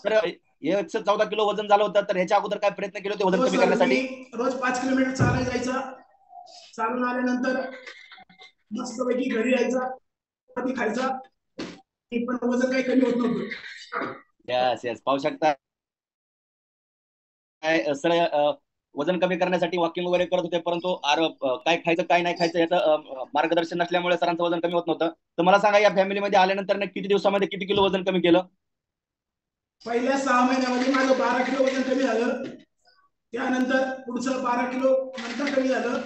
तर हे 114 किलो वजन झालं होतं, तर ह्याच्या अगोदर काय प्रयत्न केले होते वजन हो कमी सर, मी करण्यासाठी? रोज 5 किलोमीटर चालायला जायचा. चालून आल्यानंतर मस्तपैकी घरी यायचा, चपाती खायचा. पण वजन काही कमी होत नव्हतं. यस यस, पाहू शकता काय सर, वजन कमी करण्यासाठी वॉकिंग वगैरे करत होते, परंतु काय खायचं काय नाही खायचं याचं मार्गदर्शन नसल्यामुळे सरांचं वजन कमी होत नव्हतं. तर मला सांगा, या फॅमिलीमध्ये आल्यानंतर किती दिवसामध्ये किती किलो वजन कमी केलं? पहिल्या 6 महिन्यामध्ये माझं 12 किलो वजन कमी झालं. त्यानंतर पुढचं 12 किलो नंतर कमी झालं.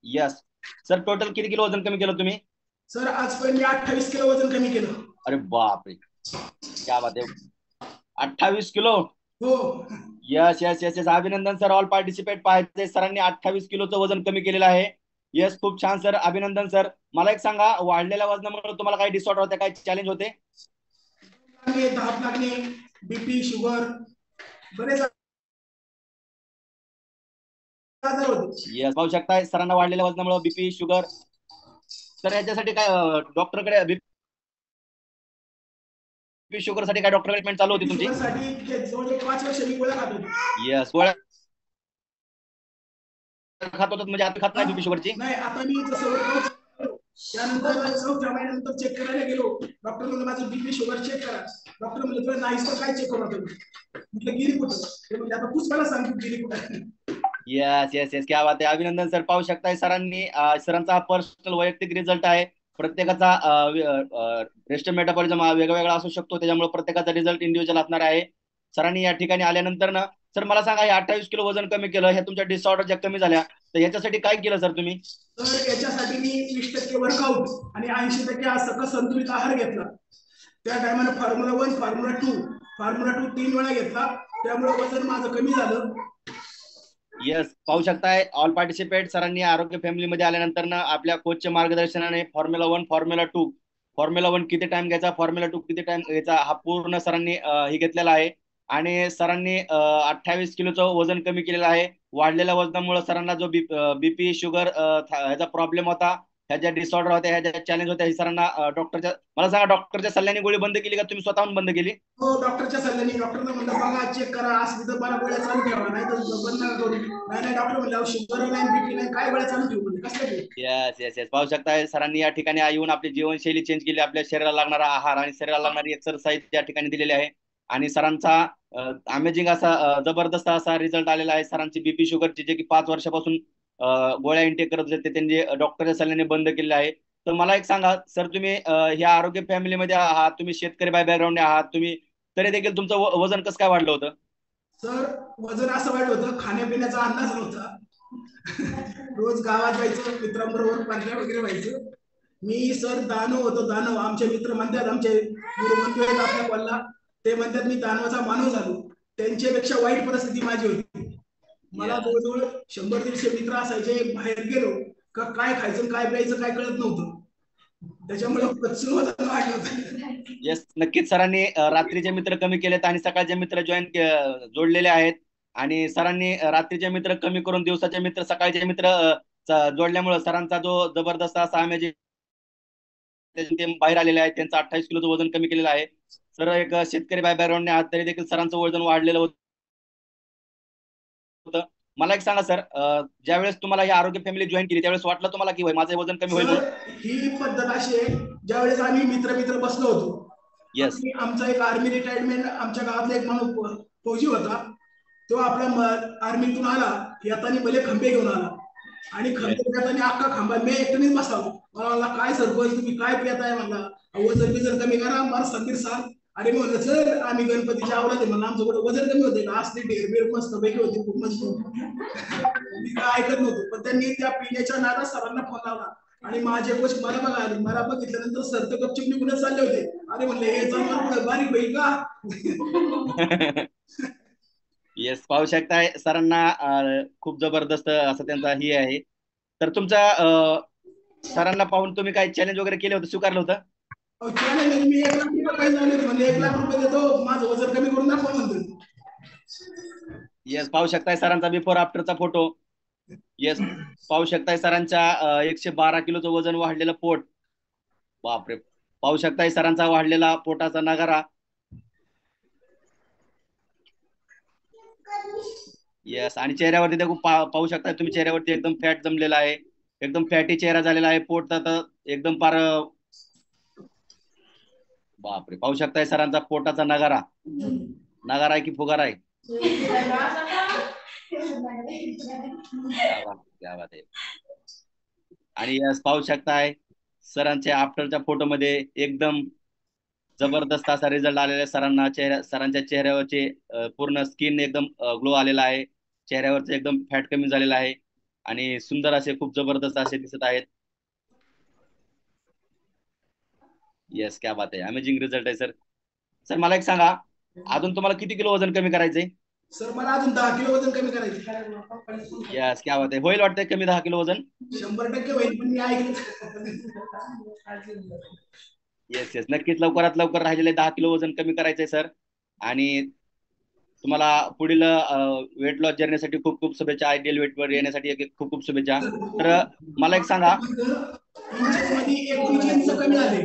यस सर, टोटल किती किलो वजन कमी केलं तुम्ही? सर आजपर्यंत मी 28 किलो वजन कमी केलं. अरे बाप रे, क्या बात आहे, 28 किलो! हो. यस यस यस यस, अभिनंदन सर, ऑल पार्टिसिपेट पाहायचे, सरांनी 28 किलोचं वजन कमी केलेलं आहे. यस, खूप छान सर, अभिनंदन सर. मला एक सांगा, वाढलेल्या वजनामुळे तुम्हाला काही डिसऑर्डर होते, काही चॅलेंज होते? धाप लागणे, बीपी, शुगर, बरेच आजार होते. येस, पाहू शकताय सरांना वाढलेल्या वजनामुळे बीपी, शुगर. तर याच्यासाठी काय डॉक्टरकडे बीपी शुगर साठी काय डॉक्टर ट्रीटमेंट चालू होती बीपी तुमची? शुगर साठी जवळजवळ 5 वर्ष मी गोळ्या खात होतो. येस, गोळ्या खात होतात म्हणजे आता खात हा? नाही बीपी शुगरची? नाही, आता मी जसं workout केलं, त्यानंतर 4थ्या महिन्यानंतर चेक करायला गेलो. डॉक्टर म्हणलं माझं बीपी शुगर चेक करा. डॉक्टर म्हणलं तुला नाहीच तर काय चेक करू नका. म्हटलं गिरी कुठं? ते म्हणजे आता तूच मला सांग गिरी कुठं. येस येस येस, क्या बात आहे, अभिनंदन सर. पाहू शकताय सरांनी सरांचा हा पर्सनल वैयक्तिक रिझल्ट आहे. प्रत्येकाचा रेस्ट मेटाबॉलिझम हा वेगवेगळा असू शकतो, त्याच्यामुळे प्रत्येकाचा रिझल्ट इंडिव्हिज्युअल असणार आहे. सरांनी या ठिकाणी आल्यानंतर ना, सर मला सांगा, हे 28 किलो वजन कमी केलं, हे तुमच्या डिसऑर्डर ज्या कमी झाल्या, तर याच्यासाठी काय केलं सर तुम्ही? तर याच्यासाठी मी 20% वर्कआउट आणि 80% सकस संतुलित आहार घेतला. त्या टायमाला फॉर्म्युला 1, फॉर्म्युला 2 3 वेळा घेतला. त्यामुळे वजन माझं कमी झालं. येस, पाहू शकताय ऑल पार्टिसिपेट, सरांनी आरोग्य फॅमिलीमध्ये आल्यानंतर ना, आपल्या कोचच्या मार्गदर्शनाने फॉर्म्युला 1, फॉर्म्युला 1 किती टाइम घ्यायचा, फॉर्म्युला 2 किती टाइम घ्यायचा, हा पूर्ण सरांनी हे घेतलेला आहे. आणि सरांनी 28 किलोचं वजन कमी केलेलं आहे. वाढलेल्या वजनामुळे सरांना जो बीपी शुगर ह्याचा प्रॉब्लेम होता, ह्या ज्या डिसऑर्डर होत्या, ह्या ज्या चॅलेंज होत्या, हे सरांना डॉक्टरच्या, मला सांगा, डॉक्टरच्या सल्ल्याने गोळी बंद केली का तुम्ही स्वतःहून बंद केली? हो, डॉक्टरच्या सल्ल्याने. डॉक्टरने म्हणलं बघा चेक करा, असली तर मला गोळ्या चालू ठेवा, नाही तर बंद नका करू. नाही नाही, डॉक्टर म्हणलं शुगर नाही, बीपी नाही, काय गोळ्या चालू ठेवू म्हणजे कसल्या घेऊ. येस येस येस, पाहू शकताय सरांनी या ठिकाणी येऊन आपली जीवनशैली चेंज केली, आपल्या शरीराला लागणारा आहार आणि शरीराला लागणारी एक्सरसाइज या ठिकाणी दिलेली आहे. आणि सरांचा अमेझिंग असा जबरदस्त असा रिझल्ट आलेला आहे. सरांची बीपी शुगरची जे की 5 वर्षापासून गोळ्या इंटेक करत होते, ते त्यांनी डॉक्टरच्या सल्ल्याने बंद केलेले आहे. तर मला एक सांगा सर, तुम्ही ह्या आरोग्य फॅमिलीमध्ये आहात, तुम्ही शेतकरी बाय बॅकग्राऊंड आहात तुम्ही, तरी देखील तुमचं वजन कसं काय वाढलं होतं? सर वजन असं वाढलं होतं, खाण्यापिण्याचा अंदाज नव्हता. रोज गावात जायचं, मित्रांबरोबर पार्ट्या वगैरे व्हायचं. मी सर दानव होतो, दानव. आमचे मित्र म्हणतात, आमचे गुरुबंधू आहेत आपल्या कॉलला, ते म्हणतात मी दानवाचा मानव झालो. त्यांच्यापेक्षा वाईट परिस्थिती माझी होती. मला Yeah. जवळजवळ 100-150 मित्र असायचे. बाहेर गेलो का काय खायचं काय प्यायचं काय कळत नव्हतं. त्याच्यामुळे वजन वाढलं होतं. येस, नक्कीच सरांनी रात्रीचे मित्र कमी केलेत आणि सकाळचे मित्र जोडलेले आहेत. आणि सरांनी रात्रीचे मित्र कमी करून दिवसाचे मित्र, सकाळचे मित्र जोडल्यामुळे सरांचा जो जबरदस्त असा अमेजिंग ते बाहेर आलेले आहेत, त्यांचं 28 किलोचं वजन कमी केलेलं आहे. सर एक शेतकरी बाय बॅकग्राऊंडने आहात, तरी देखील सरांचं वजन वाढलेलं होतं. मला एक सांगा सर, ज्यावेळेस तुम्हाला ही आरोग्य फॅमिली जॉईन केली, त्यावेळेस वाटलं तुम्हाला की माझं वजन कमी होईल सर म्हणून? ही पद्धत अशी आहे, ज्यावेळेस आम्ही मित्र मित्र बसलो होतो, येस. आमचा एक आर्मी रिटायरमेंट आमच्या गावातला एक माणूस फौजी होता. तो आपल्या आर्मीतून आला, येताना भले खंबे घेऊन आला. आणि येस. खंबे घेताना अख्खा खांबा मी एकट्यानेच बसावं. मला म्हणला काय सरपंच तुम्ही काय पिताय म्हणला. वजन बिजन कमी करा, मला संदीर सांग. अरे मी म्हणलं सर आम्ही गणपतीच्या आवडत आहे म्हणलं, आमचं कुठं वजन कमी होते का, असली ढेरबेर मस्त पैकी होती, खूप मजबूत. मी काय ऐकत नव्हतो, पण त्यांनी त्या पिण्याच्या नादात सरांना फोन लावला. आणि माझे कोच मला बघा आले, मला बघितल्यानंतर सर तर गपचिप निघूनच चालले होते. अरे म्हणले हे जमणार पुढे बारीक होईल का. येस, पाहू शकताय सरांना खूप जबरदस्त असं त्यांचा ही आहे. तर तुमचा सरांना पाहून तुम्ही काही चॅलेंज वगैरे केले होते, स्वीकारलं होतं? चॅलेंज मी 1 लाख रुपये पैसे आले म्हणजे 1 लाख रुपये देतो, माझं वजन कमी करून दाखवा म्हणतो. येस, पाहू शकताय सरांचा बिफोर आफ्टरचा फोटो. येस, पाहू शकताय सरांच्या 112 किलोचं वजन, वाढलेलं पोट. बापरे, पाहू शकताय सरांचा वाढलेला पोटाचा नगारा. येस, आणि चेहऱ्यावरती ते पाहू शकता तुम्ही, चेहऱ्यावरती एकदम फॅट जमलेला आहे, एकदम फॅटी चेहरा झालेला आहे. पोट तर एकदम पार, बापरे, पाहू शकताय सरांचा पोटाचा नगारा. नगारा आहे की फुगारा आहे? क्या बात, क्या बात आहे. आणि यस, पाहू शकताय सरांच्या आफ्टरच्या फोटोमध्ये एकदम जबरदस्त असा रिझल्ट आलेला आहे सरांना. सरांच्या चेहऱ्यावरचे पूर्ण स्किन एकदम ग्लो आलेला आहे. चेहऱ्यावरचं एकदम फॅट कमी झालेला आहे आणि सुंदर असे, खूप जबरदस्त असे दिसत आहेत. येस, क्या बात आहे, अमेजिंग रिझल्ट आहे सर. सर मला एक सांगा, अजून तुम्हाला किती किलो वजन कमी करायचंय? सर मला अजून 10 किलो वजन कमी करायचं. यस, क्या बात आहे, होईल वाटतंय कमी 10 किलो वजन? 100% होईल, पण मी ऐकलं. येस येस, नक्कीच लवकरात लवकर राहिलेले 10 किलो वजन कमी करायचंय सर. आणि तुम्हाला पुढील वेट लॉस जर्नीसाठी खूप खूप शुभेच्छा, आयडियल वेट वर येण्यासाठी खूप खूप शुभेच्छा. तर मला एक सांगा, मध्ये 19 इंच कमी झाले.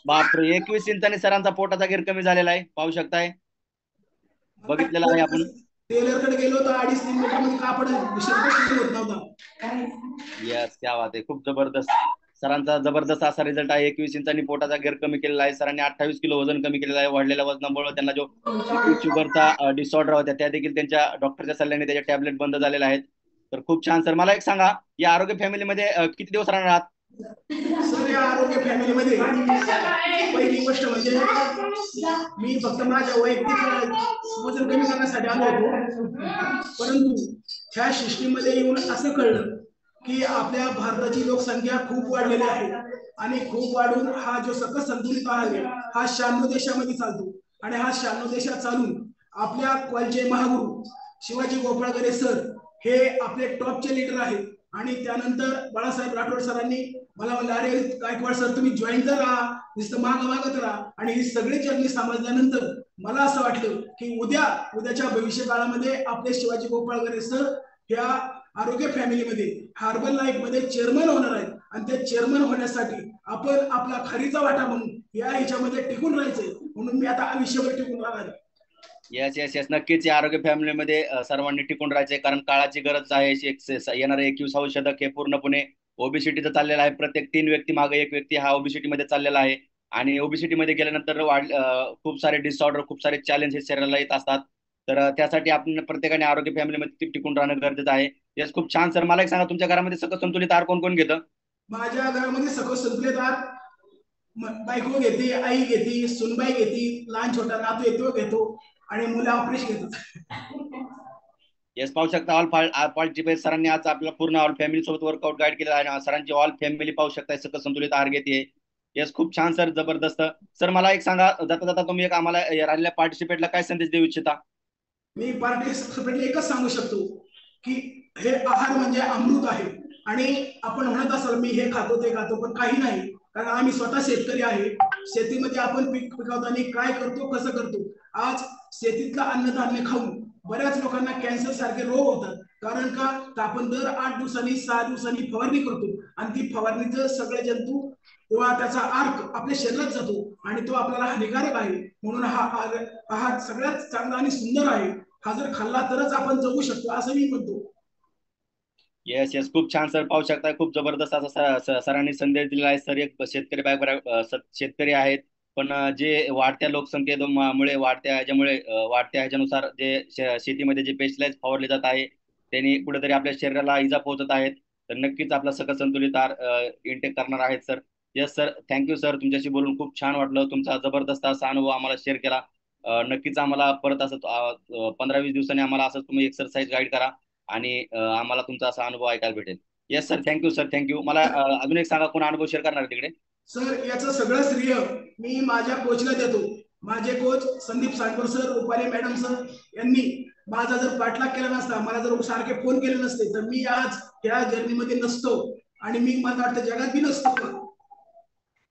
बापरे, 21 इंचाने सरांचा पोटाचा घेर कमी झालेला आहे, पाहू शकताय, बघितलेला आहे आपण. टेलर कडे गेलो तर 2.5-3 मीटर मध्ये कापड शर्ट होत नव्हता. यस, क्या बात आहे, खूप जबरदस्त. सरांचा जबरदस्त असा रिझल्ट आहे. 21 इंचांनी पोटाचा घेर कमी केलेला आहे सरांनी. 28 किलो वजन कमी केलेलं आहे. वाढलेल्या वजनामुळे त्यांना जो बीपी शुगरचा डिसऑर्डर होता, त्या देखील त्यांच्या डॉक्टरच्या सल्ल्याने त्याचे टॅबलेट बंद झालेले आहेत. तर खूप छान सर. मला एक सांगा, या आरोग्य फॅमिलीमध्ये किती दिवस राहणार आहात? सर या आरोग्य फॅमिलीमध्ये पहिली गोष्ट म्हणजे मी फक्त माझ्या वैयक्तिक वजन कमी करण्यासाठी आलो होतो, परंतु ह्या सिस्टीम मध्ये येऊन असं कळलं की आपल्या भारताची लोकसंख्या खूप वाढलेली आहे आणि खूप वाढून हा जो सकस संतुलित आहार आहे हा 96 देशामध्ये चालतो. आणि हा 96 देशात चालून आपल्या कॉलचे महागुरु शिवाजी गोपाळकरे सर हे आपले टॉपचे लीडर आहेत. आणि त्यानंतर बाळासाहेब राठोड सरांनी मला म्हणलं, अरे गायकवाड सर तुम्ही जॉईन करा, नुसतं माग मागत राहा. आणि ही सगळी जर्नी समजल्यानंतर मला असं वाटलं की उद्याच्या भविष्य काळामध्ये आपले शिवाजी गोपाळकरे सर ह्या आरोग्य फॅमिलीमध्ये हार्बल लाईफ मध्ये चेअरमन होणार आहेत. आणि ते चेअरमन होण्यासाठी आपण आपला खरीचा वाटा म्हणून या ह्याच्यामध्ये टिकून राहायचंय, म्हणून मी आता आयुष्यभर टिकून राहणार. येस येस येस, नक्कीच या आरोग्य फॅमिलीमध्ये सर्वांनी टिकून राहायचंय, कारण काळाची गरज आहे. येणारे 21वे शतक हे पूर्णपणे ओबिसिटीचं चाललेलं आहे. प्रत्येक 3 व्यक्ती मागे एक व्यक्ती हा ओबिसिटी मध्ये चाललेला आहे. आणि ओबिसिटी मध्ये गेल्यानंतर खूप सारे डिसऑर्डर, खूप सारे चॅलेंज हे शरीराला येत असतात. तर त्यासाठी आपण प्रत्येकाने आरोग्य फॅमिलीमध्ये टिकून राहणं गरजेचं आहे. येस, खूप छान सर. मला एक सांगा, तुमच्या घरामध्ये सकस संतुलित आहार कोण कोण घेतं? माझ्या घरामध्ये सकस संतुलित आहार बायको घेते, आई घेते, सुनबाई घेते, लहान छोटा नातू येतो घेतो आणि मुलं ऑपरेशन घेतात. येस, पाहू शकता ऑल पार्टिसिपेट सरांनी आज आपला पूर्ण ऑल फॅमिली सोबत वर्कआउट गाईड केलेला आहे. सरांची ऑल फॅमिली पाहू शकता सकस संतुलित आहार घेते. येस, खूप छान सर, जबरदस्त. सर मला एक सांगा, जाता जाता तुम्ही एक आम्हाला राहिलेल्या पार्टिसिपेटला काय संदेश देऊ इच्छिता? मी पार्टिसिपेटला एकच सांगू शकतो की हे आहार म्हणजे अमृत आहे. आणि आपण म्हणत असाल मी हे खातो ते खातो, पण काही नाही, कारण आम्ही स्वतः शेतकरी आहे. शेतीमध्ये आपण पीक पिकवताना काय करतो, कसं करतो. आज शेतीतलं अन्नधान्य खाऊन बऱ्याच लोकांना कॅन्सर सारखे रोग होतात. कारण का तर आपण दर 8 दिवसांनी 6 दिवसांनी फवारणी करतो आणि ती फवारणीचं सगळे जंतू किंवा त्याचा अर्क आपल्या शरीरात जातो आणि तो आपल्याला हानिकारक आहे. म्हणून हा आहार सगळ्यात चांगला आणि सुंदर आहे. हा जर खाल्ला तरच आपण जगू शकतो असं मी म्हणतो. येस येस, खूप छान सर. पाहू शकता खूप जबरदस्त असा सरांनी संदेश दिलेला आहे. सर एक शेतकरी शेतकरी आहेत, पण जे वाढत्या लोकसंख्येमुळे वाढत्या ह्याच्यानुसार जे शेतीमध्ये जे पेस्टिसाइड फवारले जात आहे त्यांनी कुठेतरी आपल्या शरीराला इजा पोहोचत आहेत. तर नक्कीच आपला सकस संतुलित आहार इंटेक करणार आहेत sir. Yes sir, thank you sir. तुमच्याशी बोलून खूप छान वाटलं. तुमचा जबरदस्त असा अनुभव आम्हाला शेअर केला. नक्कीच आम्हाला परत असं 15-20 दिवसांनी आम्हाला असं तुम्ही एक्सरसाइज गाईड करा आणि आम्हाला तुमचा असा अनुभव ऐकायला भेटेल. Yes sir, thank you sir, thank you. मला अजून एक सांगा, कोण अनुभव शेअर करणार आहे तिकडे? सर याचं सगळं श्रेय मी माझ्या कोचला देतो. माझे coach Sandeep Sandkar sir, Rupali madam sir यांनी माझा जर पाठलाग केला नसता, मला जर सारखे फोन केले नसते, तर मी आज या जर्नीमध्ये नसतो आणि मी मला वाटतं जगात बी नसतो.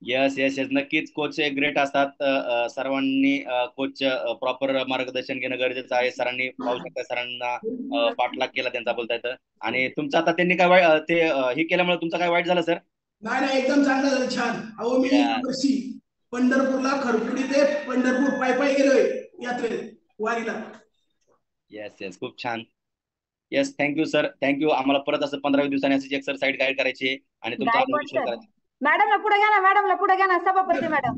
येस येस येस, नक्कीच कोच एक ग्रेट असतात. सर्वांनी कोच प्रॉपर मार्गदर्शन घेणं गरजेचं आहे. सरांनी पाहू शकता, सरांना पाठलाग केला त्यांचा बोलता येतं. आणि तुमचं आता त्यांनी काय हे केल्यामुळे तुमचं काय वाईट झालं सर? नाही नाही, एकदम चांगलं झालं, छान. अहो मी वर्षी पंढरपूरला खरपुडी ते पंढरपूर पायी पायी गेलोय यात्रेत, वारीला. येस येस, खूप छान. Yes, thank you sir, thank you. आम्हाला परत असं 15-20 दिवसांनी अशी एक्सरसाइज गाईड करायची आहे आणि तुमचा गायकवाड आत्मविश्वास सर, करायचा. मॅडमला पुढे घ्या ना, मॅडमला पुढे घ्या ना, सभापती मॅडम.